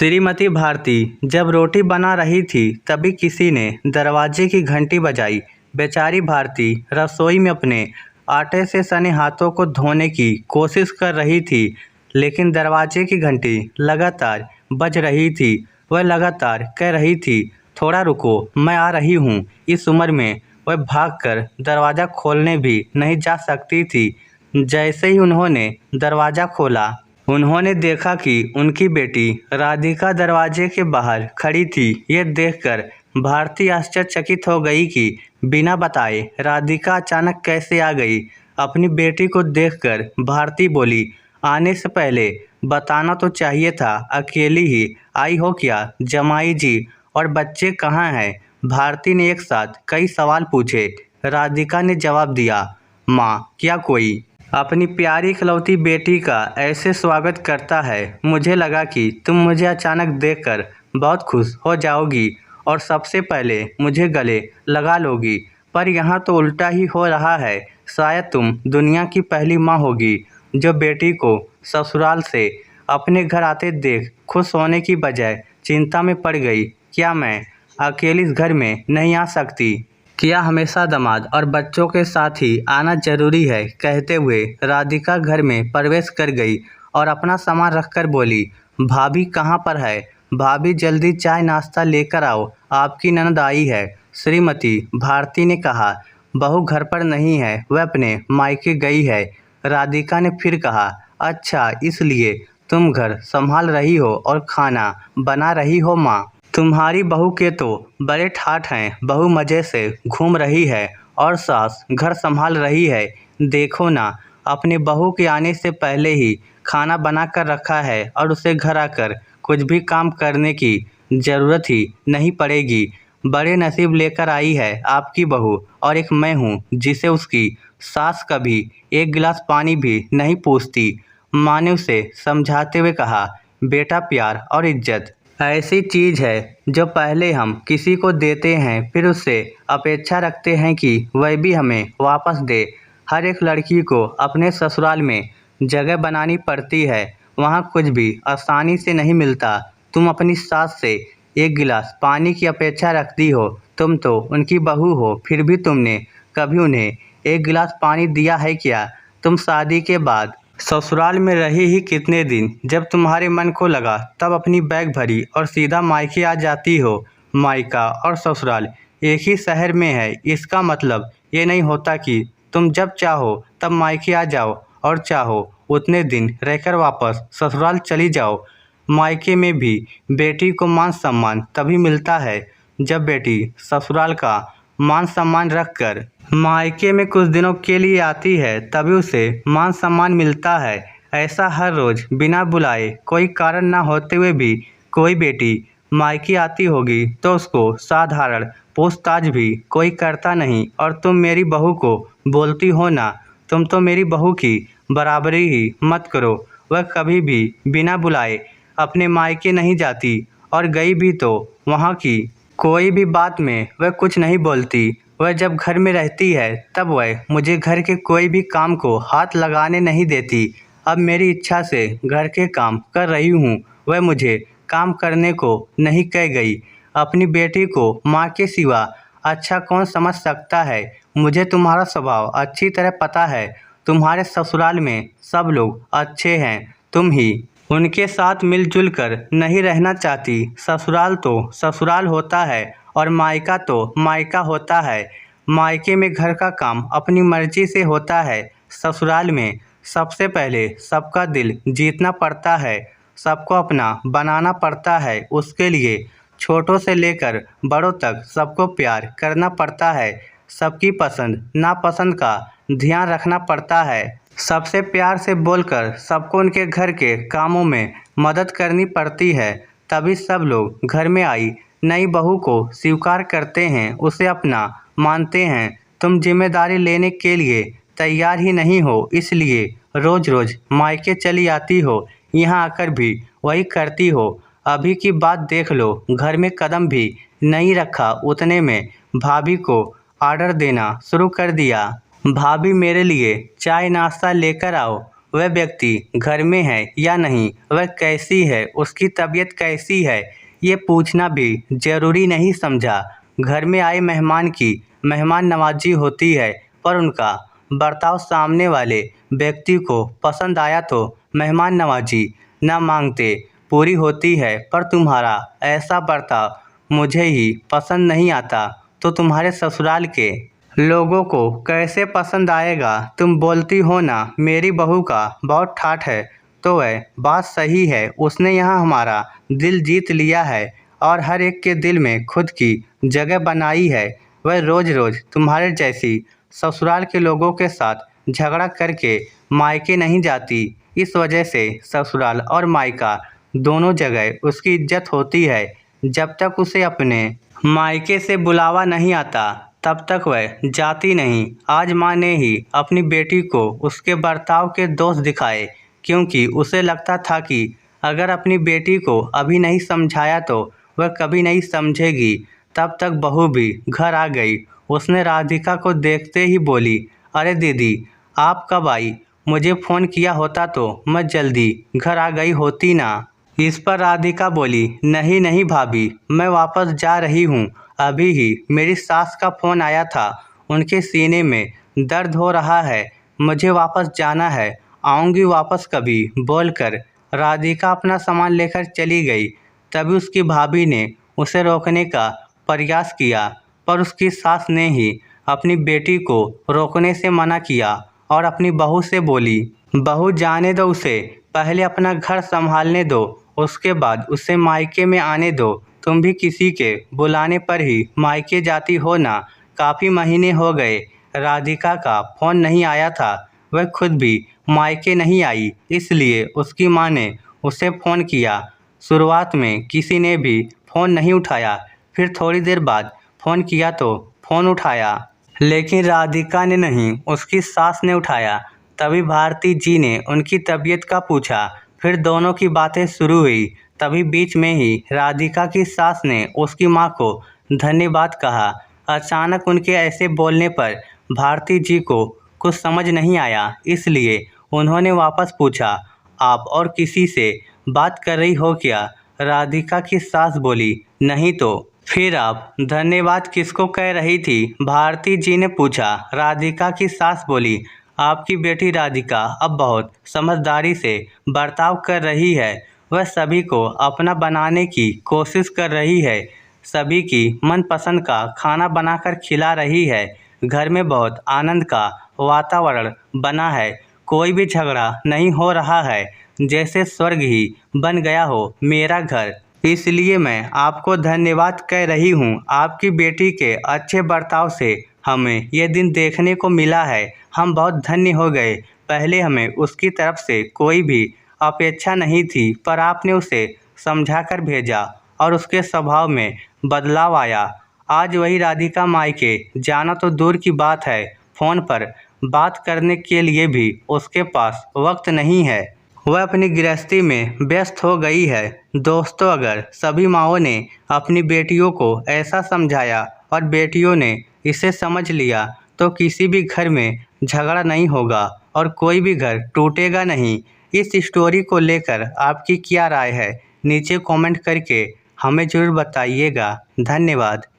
श्रीमती भारती जब रोटी बना रही थी तभी किसी ने दरवाजे की घंटी बजाई। बेचारी भारती रसोई में अपने आटे से सने हाथों को धोने की कोशिश कर रही थी, लेकिन दरवाजे की घंटी लगातार बज रही थी। वह लगातार कह रही थी, थोड़ा रुको, मैं आ रही हूँ। इस उम्र में वह भागकर दरवाज़ा खोलने भी नहीं जा सकती थी। जैसे ही उन्होंने दरवाज़ा खोला, उन्होंने देखा कि उनकी बेटी राधिका दरवाजे के बाहर खड़ी थी। यह देखकर भारती आश्चर्यचकित हो गई कि बिना बताए राधिका अचानक कैसे आ गई। अपनी बेटी को देखकर भारती बोली, आने से पहले बताना तो चाहिए था, अकेली ही आई हो क्या? जमाई जी और बच्चे कहाँ हैं? भारती ने एक साथ कई सवाल पूछे। राधिका ने जवाब दिया, माँ, क्या कोई अपनी प्यारी इकलौती बेटी का ऐसे स्वागत करता है? मुझे लगा कि तुम मुझे अचानक देखकर बहुत खुश हो जाओगी और सबसे पहले मुझे गले लगा लोगी, पर यहाँ तो उल्टा ही हो रहा है। शायद तुम दुनिया की पहली माँ होगी जो बेटी को ससुराल से अपने घर आते देख खुश होने की बजाय चिंता में पड़ गई। क्या मैं अकेली इस घर में नहीं आ सकती? क्या हमेशा दामाद और बच्चों के साथ ही आना जरूरी है? कहते हुए राधिका घर में प्रवेश कर गई और अपना सामान रखकर बोली, भाभी कहाँ पर है? भाभी जल्दी चाय नाश्ता लेकर आओ, आपकी ननद आई है। श्रीमती भारती ने कहा, बहू घर पर नहीं है, वह अपने मायके गई है। राधिका ने फिर कहा, अच्छा, इसलिए तुम घर संभाल रही हो और खाना बना रही हो? माँ, तुम्हारी बहू के तो बड़े ठाठ हैं। बहू मज़े से घूम रही है और सास घर संभाल रही है। देखो ना, अपने बहू के आने से पहले ही खाना बना कर रखा है और उसे घर आकर कुछ भी काम करने की ज़रूरत ही नहीं पड़ेगी। बड़े नसीब लेकर आई है आपकी बहू, और एक मैं हूँ जिसे उसकी सास कभी एक गिलास पानी भी नहीं पूछती। माँ ने उसे समझाते हुए कहा, बेटा, प्यार और इज्जत ऐसी चीज़ है जो पहले हम किसी को देते हैं, फिर उससे अपेक्षा रखते हैं कि वह भी हमें वापस दे। हर एक लड़की को अपने ससुराल में जगह बनानी पड़ती है, वहाँ कुछ भी आसानी से नहीं मिलता। तुम अपनी सास से एक गिलास पानी की अपेक्षा रखती हो। तुम तो उनकी बहू हो, फिर भी तुमने कभी उन्हें एक गिलास पानी दिया है क्या? तुम शादी के बाद ससुराल में रही ही कितने दिन? जब तुम्हारे मन को लगा तब अपनी बैग भरी और सीधा मायके आ जाती हो। मायका और ससुराल एक ही शहर में है, इसका मतलब ये नहीं होता कि तुम जब चाहो तब मायके आ जाओ और चाहो उतने दिन रहकर वापस ससुराल चली जाओ। मायके में भी बेटी को मान सम्मान तभी मिलता है जब बेटी ससुराल का मान सम्मान रखकर मायके में कुछ दिनों के लिए आती है, तभी उसे मान सम्मान मिलता है। ऐसा हर रोज बिना बुलाए, कोई कारण ना होते हुए भी कोई बेटी मायके आती होगी तो उसको साधारण पूछताछ भी कोई करता नहीं। और तुम मेरी बहू को बोलती हो ना, तुम तो मेरी बहू की बराबरी ही मत करो। वह कभी भी बिना बुलाए अपने मायके नहीं जाती, और गई भी तो वहाँ की कोई भी बात में वह कुछ नहीं बोलती। वह जब घर में रहती है तब वह मुझे घर के कोई भी काम को हाथ लगाने नहीं देती। अब मेरी इच्छा से घर के काम कर रही हूँ, वह मुझे काम करने को नहीं कह गई। अपनी बेटी को माँ के सिवा अच्छा कौन समझ सकता है? मुझे तुम्हारा स्वभाव अच्छी तरह पता है। तुम्हारे ससुराल में सब लोग अच्छे हैं, तुम ही उनके साथ मिलजुल कर नहीं रहना चाहती। ससुराल तो ससुराल होता है और मायका तो मायका होता है। मायके में घर का काम अपनी मर्जी से होता है। ससुराल में सबसे पहले सबका दिल जीतना पड़ता है, सबको अपना बनाना पड़ता है। उसके लिए छोटों से लेकर बड़ों तक सबको प्यार करना पड़ता है। सबकी पसंद नापसंद का ध्यान रखना पड़ता है। सबसे प्यार से बोलकर सबको उनके घर के कामों में मदद करनी पड़ती है। तभी सब लोग घर में आई नई बहू को स्वीकार करते हैं, उसे अपना मानते हैं। तुम जिम्मेदारी लेने के लिए तैयार ही नहीं हो, इसलिए रोज रोज मायके चली आती हो। यहाँ आकर भी वही करती हो। अभी की बात देख लो, घर में कदम भी नहीं रखा उतने में भाभी को ऑर्डर देना शुरू कर दिया, भाभी मेरे लिए चाय नाश्ता लेकर आओ। वह व्यक्ति घर में है या नहीं, वह कैसी है, उसकी तबीयत कैसी है, ये पूछना भी जरूरी नहीं समझा। घर में आए मेहमान की मेहमान नवाजी होती है, पर उनका बर्ताव सामने वाले व्यक्ति को पसंद आया तो मेहमान नवाजी न मांगते पूरी होती है। पर तुम्हारा ऐसा बर्ताव मुझे ही पसंद नहीं आता तो तुम्हारे ससुराल के लोगों को कैसे पसंद आएगा। तुम बोलती हो ना मेरी बहू का बहुत ठाठ है, तो वह बात सही है। उसने यहाँ हमारा दिल जीत लिया है और हर एक के दिल में खुद की जगह बनाई है। वह रोज़ रोज़ तुम्हारे जैसी ससुराल के लोगों के साथ झगड़ा करके मायके नहीं जाती। इस वजह से ससुराल और मायका दोनों जगह उसकी इज्जत होती है। जब तक उसे अपने मायके से बुलावा नहीं आता तब तक वह जाती नहीं। आज माँ ने ही अपनी बेटी को उसके बर्ताव के दोष दिखाए, क्योंकि उसे लगता था कि अगर अपनी बेटी को अभी नहीं समझाया तो वह कभी नहीं समझेगी। तब तक बहू भी घर आ गई। उसने राधिका को देखते ही बोली, अरे दीदी आप कब आई? मुझे फ़ोन किया होता तो मैं जल्दी घर आ गई होती ना। इस पर राधिका बोली, नहीं नहीं भाभी, मैं वापस जा रही हूँ। अभी ही मेरी सास का फ़ोन आया था, उनके सीने में दर्द हो रहा है, मुझे वापस जाना है, आऊँगी वापस कभी बोलकर राधिका अपना सामान लेकर चली गई। तभी उसकी भाभी ने उसे रोकने का प्रयास किया, पर उसकी सास ने ही अपनी बेटी को रोकने से मना किया और अपनी बहू से बोली, बहू जाने दो उसे, पहले अपना घर संभालने दो, उसके बाद उसे मायके में आने दो। तुम भी किसी के बुलाने पर ही मायके जाती हो ना। काफ़ी महीने हो गए राधिका का फ़ोन नहीं आया था। वह खुद भी मायके नहीं आई, इसलिए उसकी माँ ने उसे फ़ोन किया। शुरुआत में किसी ने भी फ़ोन नहीं उठाया, फिर थोड़ी देर बाद फ़ोन किया तो फ़ोन उठाया, लेकिन राधिका ने नहीं, उसकी सास ने उठाया। तभी भारती जी ने उनकी तबीयत का पूछा, फिर दोनों की बातें शुरू हुई। तभी बीच में ही राधिका की सास ने उसकी माँ को धन्यवाद कहा। अचानक उनके ऐसे बोलने पर भारती जी को कुछ समझ नहीं आया, इसलिए उन्होंने वापस पूछा, आप और किसी से बात कर रही हो क्या? राधिका की सास बोली, नहीं तो फिर आप धन्यवाद किसको कह रही थी? भारती जी ने पूछा। राधिका की सास बोली, आपकी बेटी राधिका अब बहुत समझदारी से बर्ताव कर रही है। वह सभी को अपना बनाने की कोशिश कर रही है, सभी की मनपसंद का खाना बनाकर खिला रही है। घर में बहुत आनंद का वातावरण बना है, कोई भी झगड़ा नहीं हो रहा है, जैसे स्वर्ग ही बन गया हो मेरा घर। इसलिए मैं आपको धन्यवाद कह रही हूँ। आपकी बेटी के अच्छे बर्ताव से हमें यह दिन देखने को मिला है। हम बहुत धन्य हो गए। पहले हमें उसकी तरफ से कोई भी अपेक्षा नहीं थी, पर आपने उसे समझा कर भेजा और उसके स्वभाव में बदलाव आया। आज वही राधिका मायके जाना तो दूर की बात है, फ़ोन पर बात करने के लिए भी उसके पास वक्त नहीं है। वह अपनी गृहस्थी में व्यस्त हो गई है। दोस्तों, अगर सभी माँओं ने अपनी बेटियों को ऐसा समझाया और बेटियों ने इसे समझ लिया तो किसी भी घर में झगड़ा नहीं होगा और कोई भी घर टूटेगा नहीं। इस स्टोरी को लेकर आपकी क्या राय है? नीचे कमेंट करके हमें ज़रूर बताइएगा। धन्यवाद।